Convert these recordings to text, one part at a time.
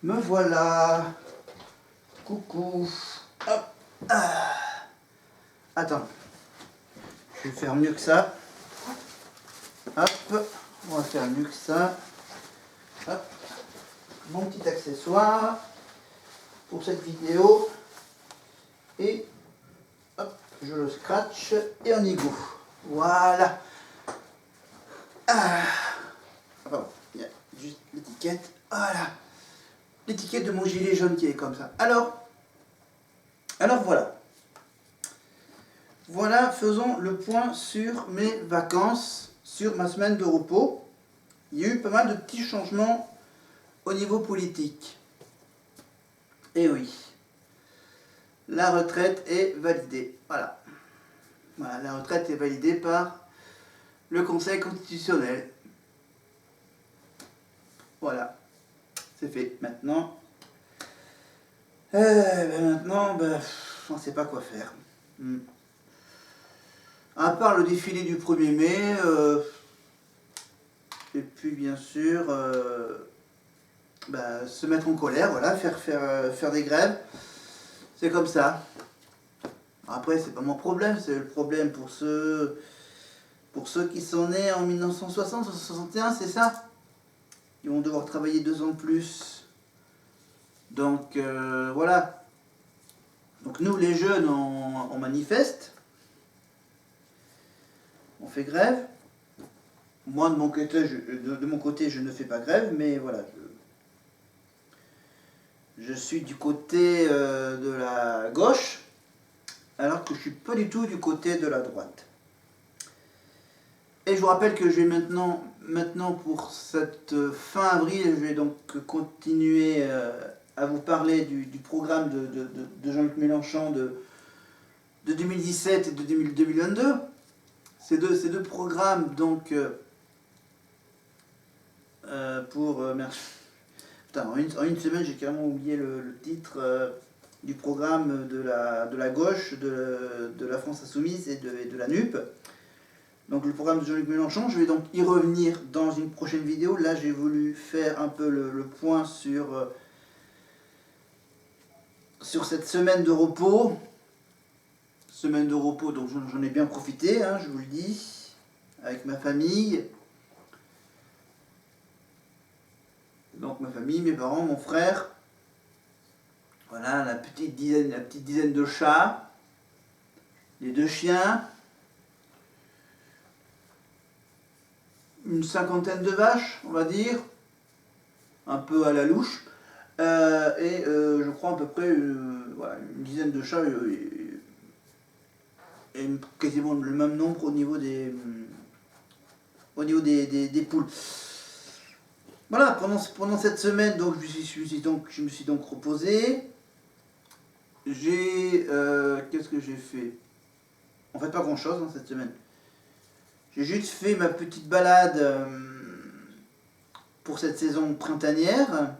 Me voilà. Coucou. Hop. Ah. Attends. Je vais faire mieux que ça. Hop. On va faire mieux que ça. Hop. Mon petit accessoire pour cette vidéo. Et hop, je le scratch et on y go. Voilà. Ah. Pardon, il y a juste l'étiquette. Voilà. L'étiquette de mon gilet jaune qui est comme ça. Alors voilà. Voilà, faisons le point sur mes vacances, sur ma semaine de repos. Il y a eu pas mal de petits changements au niveau politique. Et oui, la retraite est validée. Voilà. Voilà, la retraite est validée par le Conseil constitutionnel. Voilà, c'est fait. Maintenant, on ne sait pas quoi faire. À part le défilé du 1er mai, et puis bien sûr, se mettre en colère, voilà, faire des grèves. C'est comme ça. Après, c'est pas mon problème, c'est le problème pour ceux qui sont nés en 1960, 1961, c'est ça. Ils vont devoir travailler 2 ans de plus. Donc voilà. Donc nous, les jeunes, on manifeste. On fait grève. Moi, de mon côté, je ne fais pas grève, mais voilà. Je suis du côté de la gauche, alors que je ne suis pas du tout du côté de la droite. Et je vous rappelle que je vais maintenant pour cette fin avril, je vais donc continuer à vous parler du programme de Jean-Luc Mélenchon de 2017 et de 2022. Ces deux programmes, donc, Putain, en une semaine, j'ai carrément oublié le titre du programme de la gauche, de la France Insoumise et de la NUP. Donc le programme de Jean-Luc Mélenchon, je vais donc y revenir dans une prochaine vidéo. Là, j'ai voulu faire un peu le point sur cette semaine de repos. Semaine de repos, donc j'en ai bien profité, hein, je vous le dis, avec ma famille. Donc ma famille, mes parents, mon frère. Voilà, la petite dizaine de chats, les 2 chiens, une 50aine de vaches, on va dire, un peu à la louche, et je crois à peu près voilà, une dizaine de chats et quasiment le même nombre au niveau des poules. Voilà, pendant cette semaine, donc je me suis donc reposé. Qu'est-ce que j'ai fait? En fait, pas grand-chose cette semaine. J'ai juste fait ma petite balade pour cette saison printanière.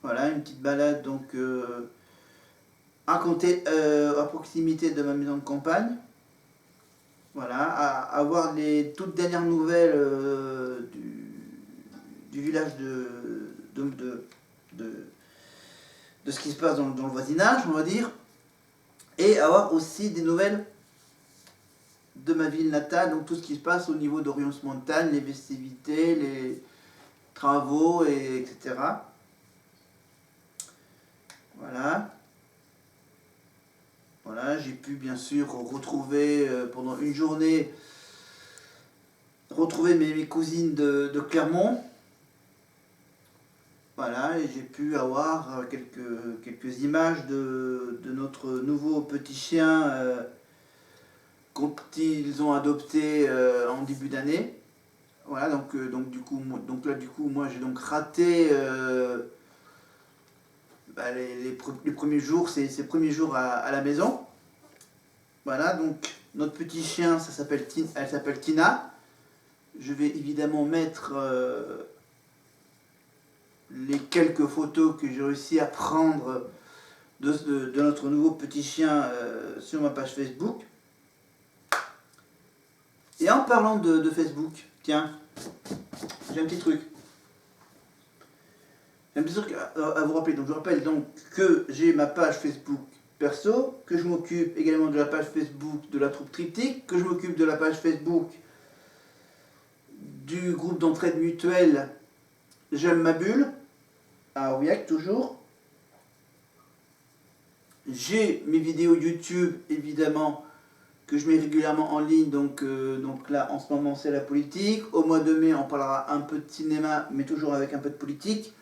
Voilà, une petite balade donc à proximité de ma maison de campagne. Voilà, à voir les toutes dernières nouvelles du village de ce qui se passe dans le voisinage, on va dire. Et avoir aussi des nouvelles de ma ville natale, donc tout ce qui se passe au niveau d'Orion-Montagne, les festivités, les travaux, etc. Voilà. Voilà, j'ai pu bien sûr retrouver pendant une journée mes cousines de Clermont. Voilà, et j'ai pu avoir quelques images de notre nouveau petit chien qu'ils ont adopté en début d'année. Voilà, donc du coup, moi j'ai donc raté les premiers jours, ces premiers jours à la maison. Voilà, donc notre petit chien, elle s'appelle Tina. Je vais évidemment mettre les quelques photos que j'ai réussi à prendre de notre nouveau petit chien sur ma page Facebook. Et en parlant de Facebook, tiens, j'ai un petit truc. Et bien sûr à vous rappeler, donc je rappelle donc que j'ai ma page Facebook perso, que je m'occupe également de la page Facebook de la troupe Triptyque, que je m'occupe de la page Facebook du groupe d'entraide mutuelle J'aime ma bulle, à Aurillac toujours. J'ai mes vidéos YouTube évidemment que je mets régulièrement en ligne, donc là en ce moment c'est la politique. Au mois de mai on parlera un peu de cinéma mais toujours avec un peu de politique.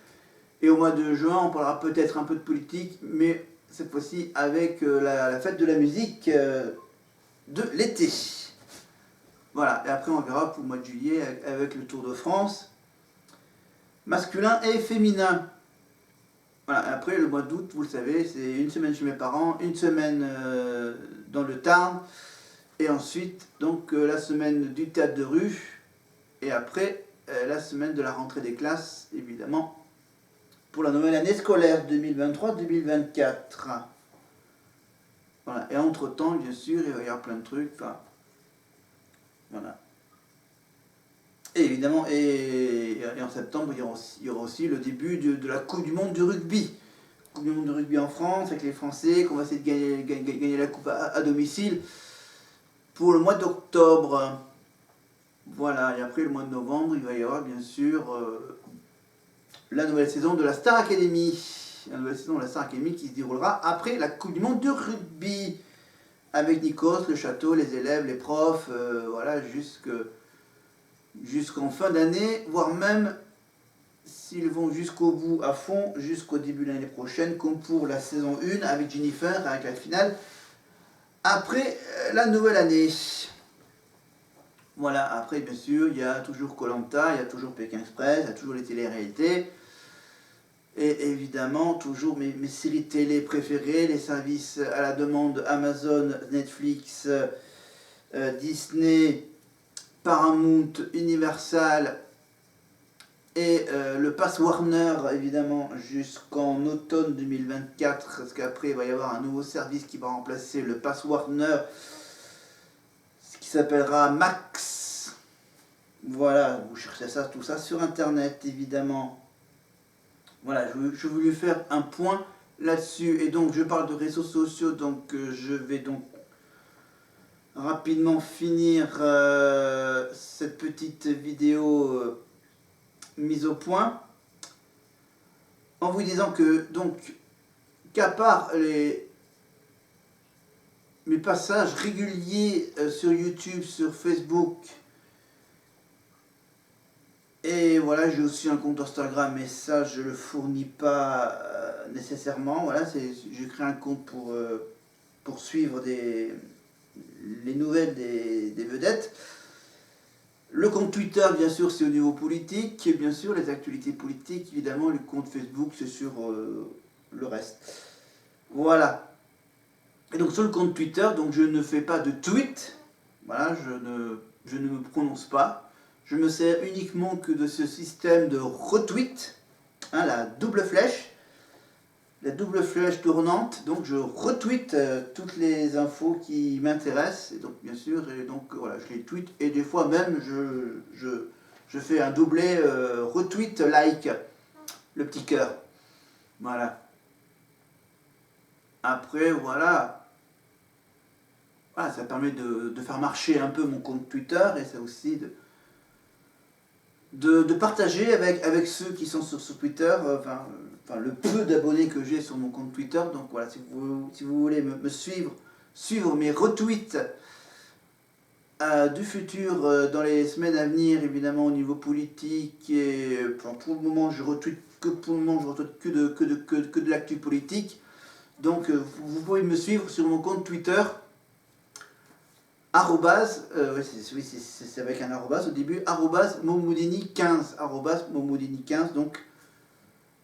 Et au mois de juin on parlera peut-être un peu de politique mais cette fois-ci avec la fête de la musique de l'été. Voilà, et après on verra pour le mois de juillet avec le Tour de France, masculin et féminin. Voilà, après le mois d'août, vous le savez, c'est une semaine chez mes parents, une semaine dans le Tarn, et ensuite donc la semaine du théâtre de rue, et après la semaine de la rentrée des classes, évidemment, pour la nouvelle année scolaire 2023-2024. Voilà, et entre-temps, bien sûr, il va y avoir plein de trucs, enfin, voilà. Et évidemment, et en septembre, il y aura aussi le début de la Coupe du Monde du rugby. Coupe du Monde de rugby en France, avec les Français, qu'on va essayer de gagner la Coupe à domicile pour le mois d'octobre. Voilà, et après le mois de novembre, il va y avoir bien sûr la nouvelle saison de la Star Academy. La nouvelle saison de la Star Academy qui se déroulera après la Coupe du Monde de rugby. Avec Nikos, le château, les élèves, les profs, voilà, jusqu'en fin d'année, voire même s'ils vont jusqu'au bout à fond, jusqu'au début de l'année prochaine, comme pour la saison 1 avec Jennifer, avec la finale, après la nouvelle année. Voilà, après bien sûr, il y a toujours Koh Lanta, il y a toujours Pékin Express, il y a toujours les télé-réalités, et évidemment toujours mes séries télé préférées, les services à la demande Amazon, Netflix, Disney, Paramount, Universal et le Pass Warner évidemment jusqu'en automne 2024 parce qu'après il va y avoir un nouveau service qui va remplacer le Pass Warner qui s'appellera Max. Voilà, vous cherchez ça, tout ça sur internet évidemment. Voilà, je voulais faire un point là-dessus et donc je parle de réseaux sociaux donc je vais donc rapidement finir cette petite vidéo mise au point en vous disant que donc qu'à part mes passages réguliers sur YouTube, sur Facebook et voilà, j'ai aussi un compte Instagram mais ça je le fournis pas nécessairement, voilà, j'ai créé un compte pour suivre les nouvelles des vedettes. Le compte Twitter, bien sûr, c'est au niveau politique, et bien sûr, les actualités politiques, évidemment, le compte Facebook, c'est sur le reste. Voilà. Et donc, sur le compte Twitter, donc, je ne fais pas de tweet, voilà, je ne me prononce pas. Je me sers uniquement que de ce système de retweet, hein, la double flèche tournante, donc je retweete toutes les infos qui m'intéressent, et donc bien sûr, et donc voilà, je les tweete, et des fois même je fais un doublé retweet like, le petit cœur, voilà. Après voilà, ça permet de faire marcher un peu mon compte Twitter, et ça aussi de partager avec ceux qui sont sur Twitter, enfin le peu d'abonnés que j'ai sur mon compte Twitter. Donc voilà, si vous voulez me suivre mes retweets du futur dans les semaines à venir, évidemment au niveau politique, et pour le moment je retweete que de l'actu politique. Donc vous pouvez me suivre sur mon compte Twitter. C'est avec un arrobase au début, @momoudini15, @momoudini15, donc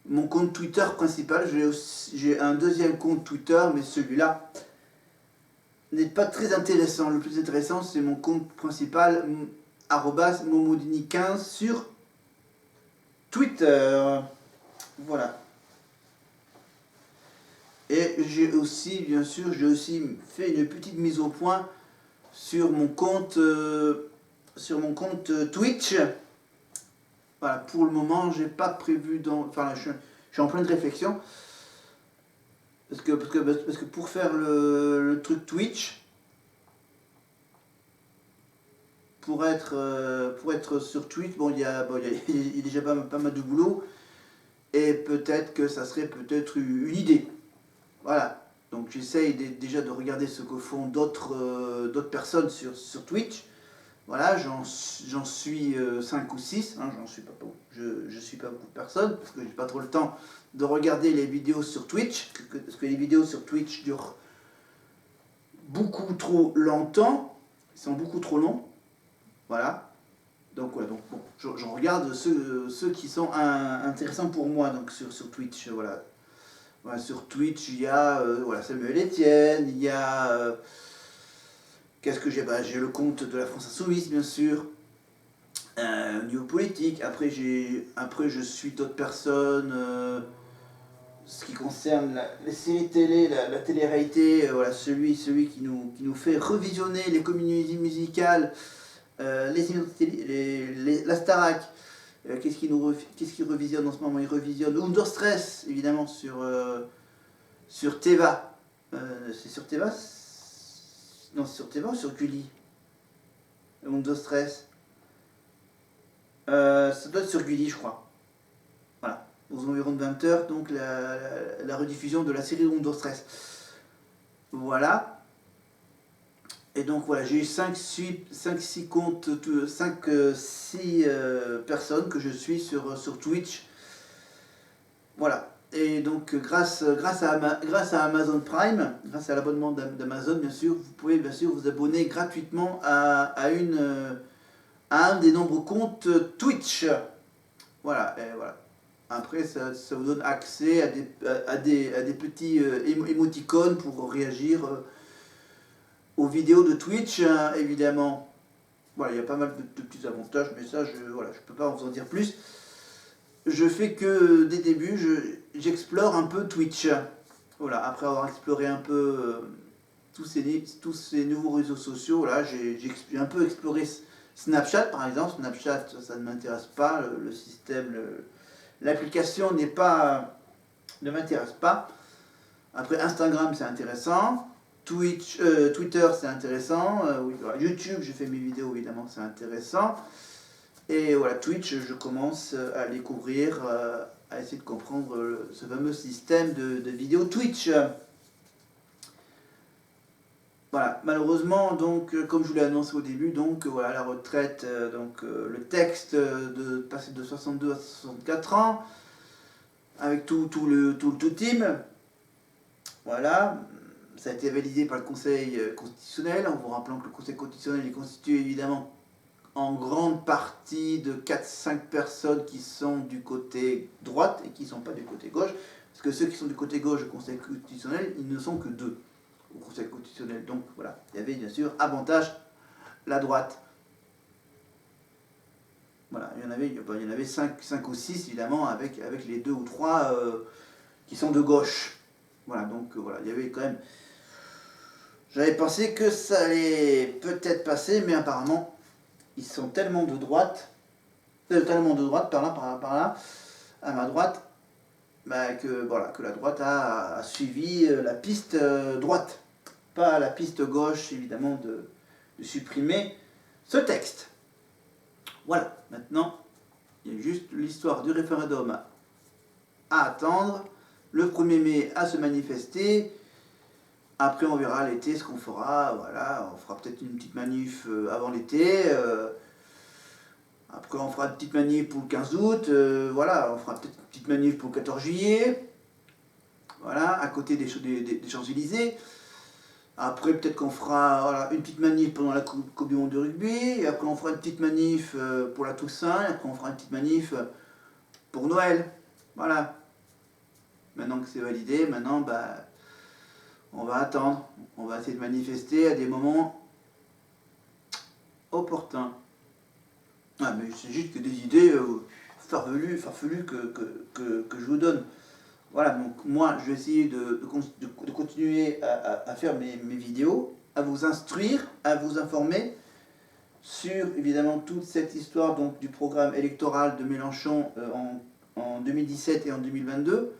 mon compte Twitter principal. J'ai un deuxième compte Twitter, mais celui-là n'est pas très intéressant. Le plus intéressant, c'est mon compte principal, @momoudini15 sur Twitter. Voilà. Et j'ai aussi, bien sûr, fait une petite mise au point sur mon compte Twitch. Voilà, pour le moment, j'ai pas prévu Je suis en pleine réflexion. Parce que pour faire le truc Twitch, pour être sur Twitch, bon, il y a déjà pas mal de boulot. Et peut-être que ça serait peut-être une idée. Voilà. Donc j'essaye déjà de regarder ce que font d'autres personnes sur Twitch. Voilà, j'en suis 5 ou 6, hein, je suis pas beaucoup de personnes, parce que j'ai pas trop le temps de regarder les vidéos sur Twitch, parce que les vidéos sur Twitch durent beaucoup trop longtemps, ils sont beaucoup trop longs, voilà. Donc voilà, donc bon, j'en regarde ceux qui sont intéressants pour moi, donc sur Twitch, voilà. Voilà, sur Twitch, il y a voilà, Samuel Etienne, il y a... qu'est-ce que j'ai? J'ai le compte de la France Insoumise, bien sûr. Au niveau politique. Après, je suis d'autres personnes. Ce qui concerne les séries télé, la télé-réalité, voilà, celui qui nous fait revisionner les comédies musicales, la Starac. Qu'est-ce qu'il revisionne en ce moment? Il revisionne Under Stress, évidemment, sur Teva. C'est sur Teva? Non, c'est sur Teva ou sur Gulli? Under Stress. Ça doit être sur Gulli, je crois. Voilà. Aux environs de 20h, donc la rediffusion de la série Under Stress. Voilà. Et donc voilà, j'ai eu 5-6 comptes, 5-6 personnes que je suis sur Twitch. Voilà. Et donc grâce à Amazon Prime, grâce à l'abonnement d'Amazon, bien sûr, vous pouvez bien sûr vous abonner gratuitement à un des nombreux comptes Twitch. Voilà, et voilà. Après, ça vous donne accès à des petits émoticônes pour réagir aux vidéos de Twitch, hein, évidemment. Voilà, il y a pas mal de petits avantages, mais ça, je peux pas vous en dire plus. Je fais que des débuts, j'explore un peu Twitch. Voilà, après avoir exploré un peu tous ces nouveaux réseaux sociaux, là, j'ai un peu exploré Snapchat, par exemple. Snapchat, ça ne m'intéresse pas, le système, l'application ne m'intéresse pas. Après, Instagram, c'est intéressant. Twitter, c'est intéressant. Oui, voilà. YouTube, je fais mes vidéos, évidemment, c'est intéressant. Et voilà, Twitch, je commence à découvrir, à essayer de comprendre ce fameux système de vidéo Twitch. Voilà, malheureusement, donc, comme je vous l'ai annoncé au début, donc voilà, la retraite, le texte de passer de 62 à 64 ans, avec tout le team. Voilà, ça a été validé par le Conseil constitutionnel, en vous rappelant que le Conseil constitutionnel est constitué évidemment en grande partie de 4-5 personnes qui sont du côté droite et qui ne sont pas du côté gauche, parce que ceux qui sont du côté gauche du Conseil constitutionnel, ils ne sont que 2 au Conseil constitutionnel. Donc voilà, il y avait bien sûr avantage la droite. Voilà, il y en avait 5 ou 6 évidemment, avec les 2 ou 3 qui sont de gauche. Voilà, donc voilà, il y avait quand même... J'avais pensé que ça allait peut-être passer, mais apparemment, ils sont tellement de droite, par là, à ma droite, que la droite a suivi la piste droite, pas la piste gauche, évidemment, de supprimer ce texte. Voilà, maintenant, il y a juste l'histoire du référendum à attendre, le 1er mai à se manifester. Après, on verra l'été ce qu'on fera. Voilà, on fera peut-être une petite manif avant l'été. Après, on fera une petite manif pour le 15 août. Voilà, on fera peut-être une petite manif pour le 14 juillet. Voilà, à côté des Champs-Élysées. Après, peut-être qu'on fera une petite manif pendant la Coupe du Monde de rugby. Et après, on fera une petite manif pour la Toussaint. Et après, on fera une petite manif pour Noël. Voilà. Maintenant que c'est validé, maintenant, on va attendre. On va essayer de manifester à des moments opportuns. Ah, mais c'est juste que des idées farfelues que je vous donne. Voilà, donc moi, je vais essayer de continuer à faire mes vidéos, à vous instruire, à vous informer sur, évidemment, toute cette histoire donc, du programme électoral de Mélenchon en 2017 et en 2022,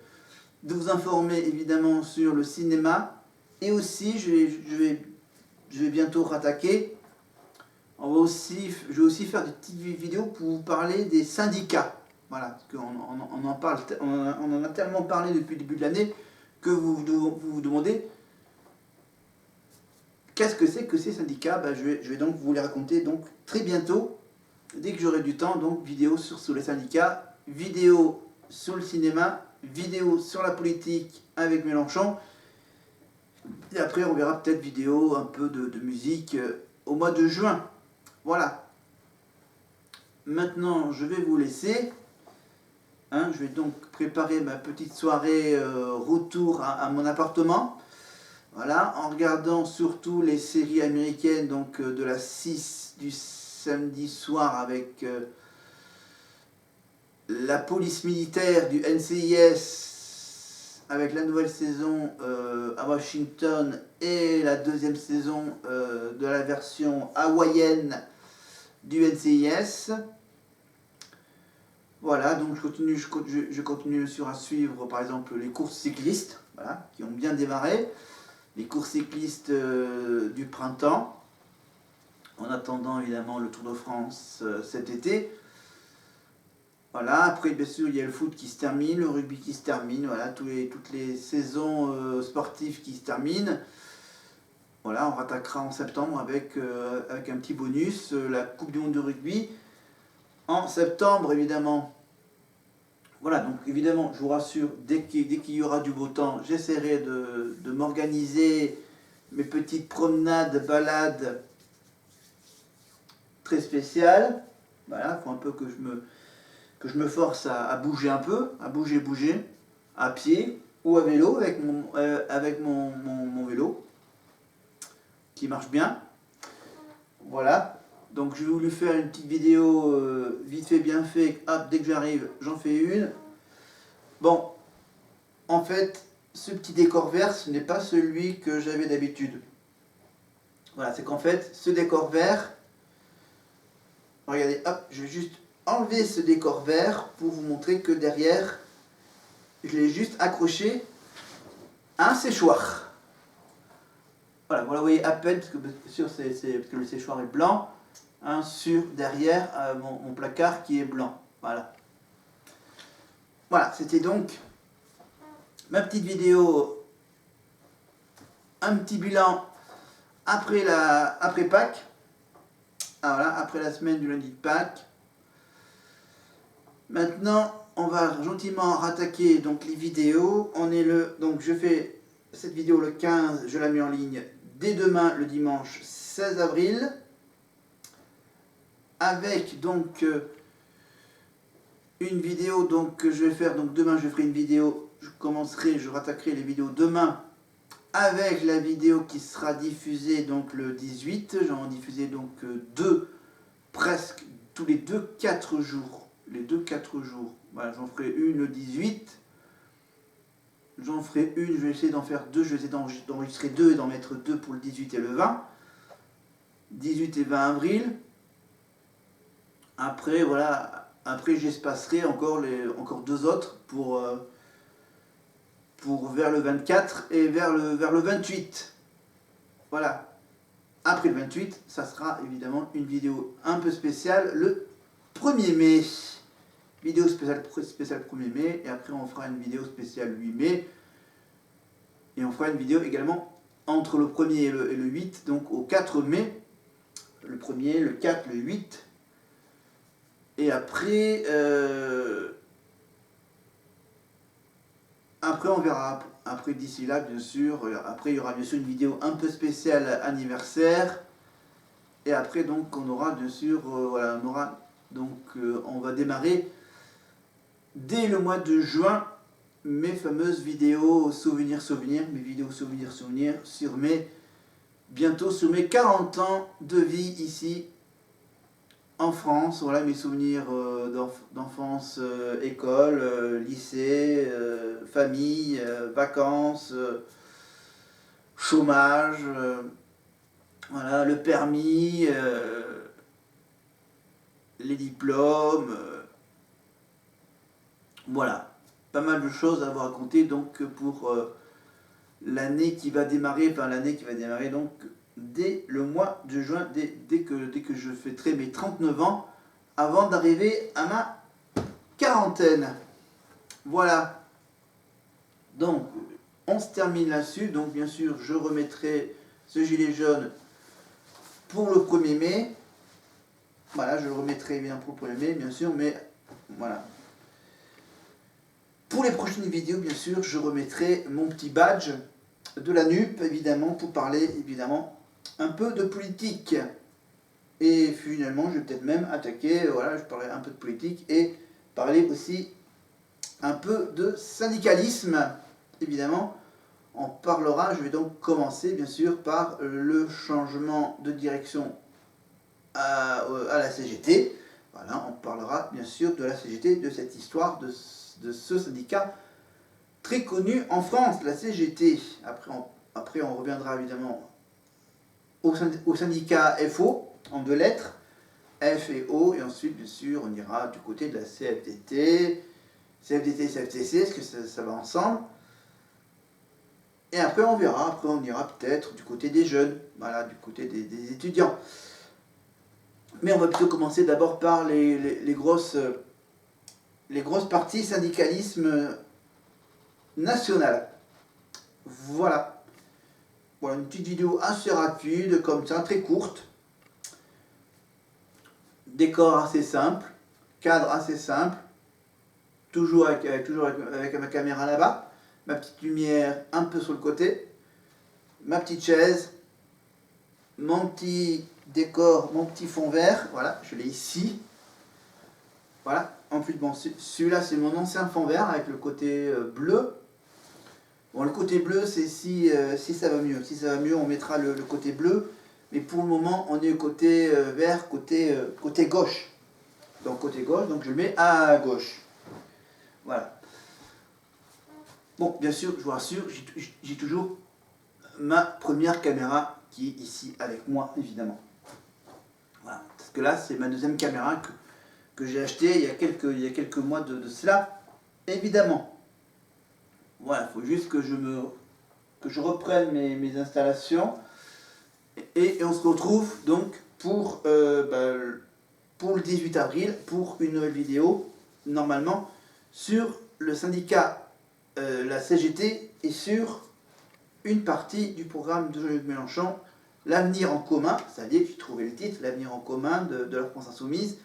de vous informer évidemment sur le cinéma, et aussi je vais bientôt rattaquer. Je vais aussi faire des petites vidéos pour vous parler des syndicats. Voilà, parce qu'on en parle, on en a tellement parlé depuis le début de l'année que vous vous demandez qu'est-ce que c'est que ces syndicats. Ben, je vais donc vous les raconter donc très bientôt, dès que j'aurai du temps. Donc vidéo sur les syndicats, vidéo sur le cinéma, vidéo sur la politique avec Mélenchon. Et après on verra peut-être vidéo un peu de musique au mois de juin. Voilà. Maintenant je vais vous laisser. Je vais donc préparer ma petite soirée retour à mon appartement. Voilà, en regardant surtout les séries américaines donc de la 6 du samedi soir avec la police militaire du NCIS avec la nouvelle saison à Washington et la deuxième saison de la version hawaïenne du NCIS. Voilà, donc je continue à suivre par exemple les courses cyclistes, voilà, qui ont bien démarré, les courses cyclistes du printemps, en attendant évidemment le Tour de France cet été. Voilà, après bien sûr il y a le foot qui se termine, le rugby qui se termine, voilà, toutes les saisons sportives qui se terminent. Voilà, on rattaquera en septembre avec un petit bonus, la Coupe du Monde de rugby. En septembre, évidemment. Voilà, donc évidemment, je vous rassure, dès qu'il y aura du beau temps, j'essaierai de m'organiser mes petites promenades, balades très spéciales. Voilà, il faut un peu que je me force à bouger un peu, à bouger, à pied ou à vélo, avec mon vélo, qui marche bien. Voilà. Donc j'ai voulu faire une petite vidéo vite fait, bien fait. Hop, dès que j'arrive, j'en fais une. Bon, en fait, ce petit décor vert, ce n'est pas celui que j'avais d'habitude. Voilà, c'est qu'en fait, ce décor vert, regardez, hop, je vais juste enlever ce décor vert pour vous montrer que derrière, je l'ai juste accroché à un séchoir. Voilà, vous la voyez à peine, parce que bien sûr, parce que le séchoir est blanc. Sur derrière mon placard qui est blanc. Voilà. Voilà, c'était donc ma petite vidéo, un petit bilan après Pâques. Ah, voilà, après la semaine du lundi de Pâques. Maintenant, on va gentiment rattaquer donc les vidéos. Donc je fais cette vidéo le 15, je la mets en ligne dès demain, le dimanche 16 avril. Avec donc une vidéo donc, que je vais faire. Donc demain je ferai une vidéo, je rattaquerai les vidéos demain avec la vidéo qui sera diffusée donc le 18. J'en diffusé donc presque tous les 2-4 jours. Les 2-4 jours. Voilà, j'en ferai une le 18. J'en ferai une, je vais essayer d'en faire deux, je vais essayer d'enregistrer deux et d'en mettre deux pour le 18 et le 20. 18 et 20 avril. Après, voilà, après j'espacerai encore deux autres pour vers le 24 et vers le 28. Voilà. Après le 28, ça sera évidemment une vidéo un peu spéciale le 1er mai. Vidéo spéciale 1er mai. Et après on fera une vidéo spéciale 8 mai. Et on fera une vidéo également entre le 1er et le 8, donc au 4 mai. Le 1er, le 4, le 8. Et après, on verra. Après, d'ici là, bien sûr, après il y aura bien sûr une vidéo un peu spéciale anniversaire. Et après, donc, on aura bien sûr, voilà, on va démarrer dès le mois de juin mes fameuses vidéos souvenirs, mes vidéos souvenirs bientôt sur mes 40 ans de vie ici en France. Voilà mes souvenirs d'enfance, école, lycée, famille, vacances, chômage, voilà, le permis, les diplômes, Voilà, pas mal de choses à vous raconter donc pour l'année qui va démarrer, donc dès le mois de juin, dès que je fêterai mes 39 ans, avant d'arriver à ma quarantaine. Voilà, donc on se termine là-dessus. Donc bien sûr je remettrai ce gilet jaune pour le 1er mai. Voilà, je le remettrai bien pour le 1er mai bien sûr, mais voilà. Pour les prochaines vidéos, bien sûr, je remettrai mon petit badge de la NUP, évidemment, pour parler, évidemment, un peu de politique. Et finalement, je vais peut-être même attaquer, voilà, je parlerai un peu de politique et parler aussi un peu de syndicalisme, évidemment. On parlera, je vais donc commencer, bien sûr, par le changement de direction à la CGT. Voilà, on parlera, bien sûr, de la CGT, de cette histoire, de ce syndicat très connu en France, la CGT. Après on reviendra évidemment au syndicat FO, en 2 lettres, F et O, et ensuite bien sûr on ira du côté de la CFDT, CFTC, est-ce que ça va ensemble? Et après on verra, après on ira peut-être du côté des jeunes, voilà, du côté des étudiants. Mais on va plutôt commencer d'abord par les grosses parties syndicalisme national. Voilà. Voilà une petite vidéo assez rapide, comme ça, très courte. Décor assez simple, cadre assez simple, toujours avec ma caméra là-bas, ma petite lumière un peu sur le côté, ma petite chaise, mon petit décor, mon petit fond vert, voilà, je l'ai ici. Voilà, en plus, bon, celui-là c'est mon ancien fond vert avec le côté bleu. Bon, le côté bleu, c'est si ça va mieux. Si ça va mieux, on mettra le côté bleu. Mais pour le moment, on est au côté vert, côté gauche. Donc côté gauche, donc je le mets à gauche. Voilà. Bon, bien sûr, je vous rassure, j'ai toujours ma première caméra qui est ici avec moi, évidemment. Voilà. Parce que là, c'est ma deuxième caméra que j'ai achetée il y a quelques mois de cela, évidemment. Voilà, il faut juste que je reprenne mes installations et on se retrouve donc pour le 18 avril pour une nouvelle vidéo, normalement, sur le syndicat, la CGT, et sur une partie du programme de Jean-Luc Mélenchon, l'avenir en commun, c'est-à-dire, j'ai trouvé le titre, l'avenir en commun de la France Insoumise,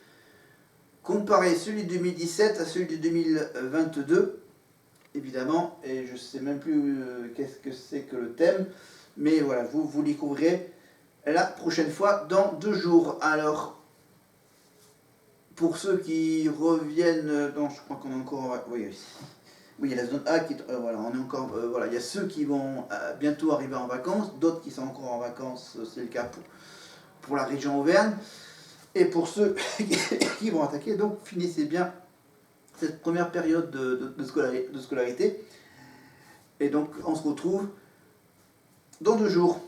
comparer celui de 2017 à celui de 2022, évidemment, et je ne sais même plus qu'est-ce que c'est que le thème, mais voilà, vous le découvrirez la prochaine fois, dans 2 jours. Alors, pour ceux qui reviennent, non, je crois qu'on est encore, oui, il y a la zone A qui, voilà, on est encore, voilà, il y a ceux qui vont bientôt arriver en vacances, d'autres qui sont encore en vacances, c'est le cas pour la région Auvergne, et pour ceux qui vont attaquer, donc finissez bien cette première période de scolarité. Et donc on se retrouve dans 2 jours.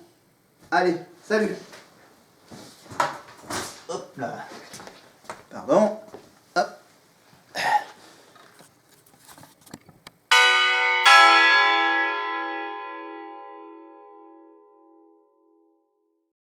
Allez, salut. Hop là. Pardon.